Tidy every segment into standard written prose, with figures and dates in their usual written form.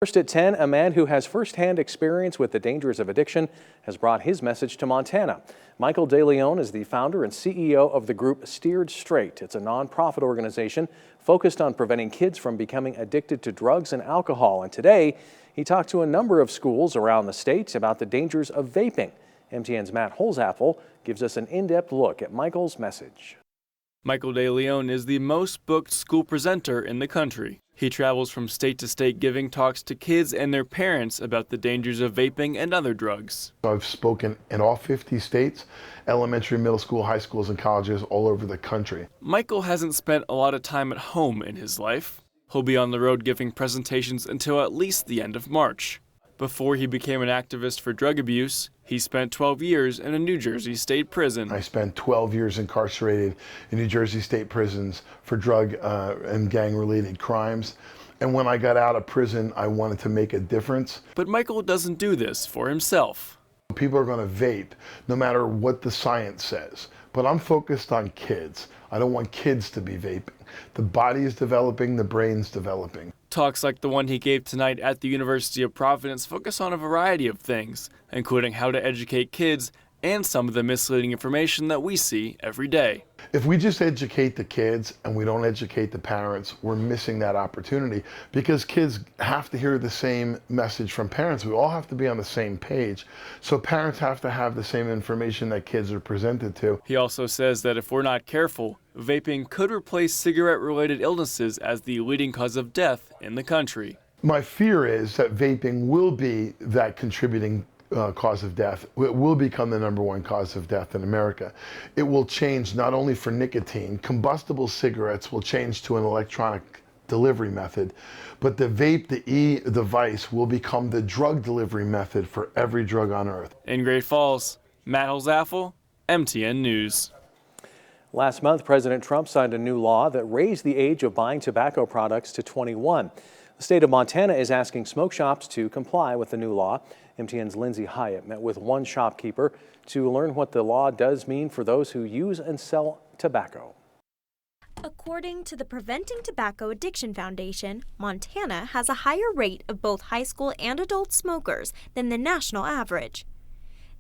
First at 10, a man who has firsthand experience with the dangers of addiction has brought his message to Montana. Michael DeLeon is the founder and CEO of the group Steered Straight. It's a nonprofit organization focused on preventing kids from becoming addicted to drugs and alcohol. And today, he talked to a number of schools around the state about the dangers of vaping. MTN's Matt HOLZAPFEL gives us an in-depth look at Michael's message. Michael DeLeon is the most booked school presenter in the country. He travels from state to state giving talks to kids and their parents about the dangers of vaping and other drugs. I've spoken in all 50 states, elementary, middle school, high schools, and colleges all over the country. Michael hasn't spent a lot of time at home in his life. He'll be on the road giving presentations until at least the end of March. Before he became an activist for drug abuse, he spent 12 years in a New Jersey state prison. I spent 12 years incarcerated in New Jersey state prisons for drug and gang-related crimes. And when I got out of prison, I wanted to make a difference. But Michael doesn't do this for himself. People are going to vape no matter what the science says. But I'm focused on kids. I don't want kids to be vaping. The body is developing, the brain's developing. Talks like the one he gave tonight at the University of Providence focus on a variety of things, including how to educate kids and some of the misleading information that we see every day. If we just educate the kids and we don't educate the parents, we're missing that opportunity, because kids have to hear the same message from parents. We all have to be on the same page. So parents have to have the same information that kids are presented to. He also says that if we're not careful, vaping could replace cigarette-related illnesses as the leading cause of death in the country. My fear is that vaping will be that contributing cause of death. It will become the #1 cause of death in America. It will change not only for nicotine. Combustible cigarettes will change to an electronic delivery method, but the vape, the e-device, will become the drug delivery method for every drug on earth. In Great Falls, Matt HOLZAPFEL, MTN News. Last month, President Trump signed a new law that raised the age of buying tobacco products to 21. The state of Montana is asking smoke shops to comply with the new law. MTN's Lindsay Hyatt met with one shopkeeper to learn what the law does mean for those who use and sell tobacco. According to the Preventing Tobacco Addiction Foundation, Montana has a higher rate of both high school and adult smokers than the national average.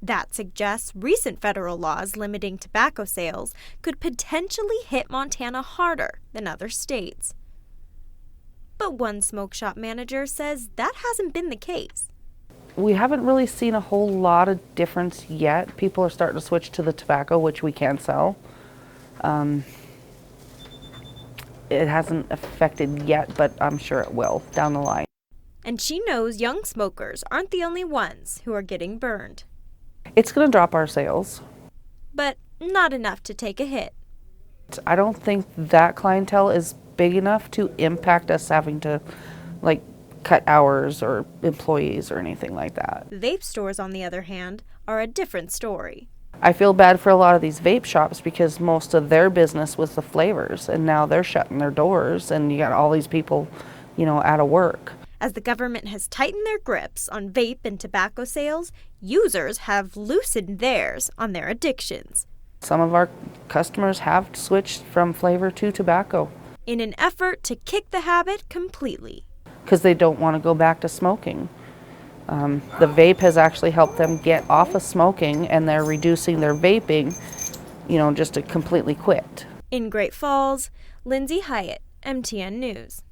That suggests recent federal laws limiting tobacco sales could potentially hit Montana harder than other states. But one smoke shop manager says that hasn't been the case. We haven't really seen a whole lot of difference yet. People are starting to switch to the tobacco, which we can sell. It hasn't affected yet, but I'm sure it will down the line. And she knows young smokers aren't the only ones who are getting burned. It's going to drop our sales. But not enough to take a hit. I don't think that clientele is big enough to impact us having to, like, cut hours or employees or anything like that. Vape stores, on the other hand, are a different story. I feel bad for a lot of these vape shops because most of their business was the flavors, and now they're shutting their doors, and you got all these people, out of work. As the government has tightened their grips on vape and tobacco sales, users have loosened theirs on their addictions. Some of our customers have switched from flavor to tobacco. In an effort to kick the habit completely. Because they don't want to go back to smoking. The vape has actually helped them get off of smoking, and they're reducing their vaping, just to completely quit. In Great Falls, Lindsay Hyatt, MTN News.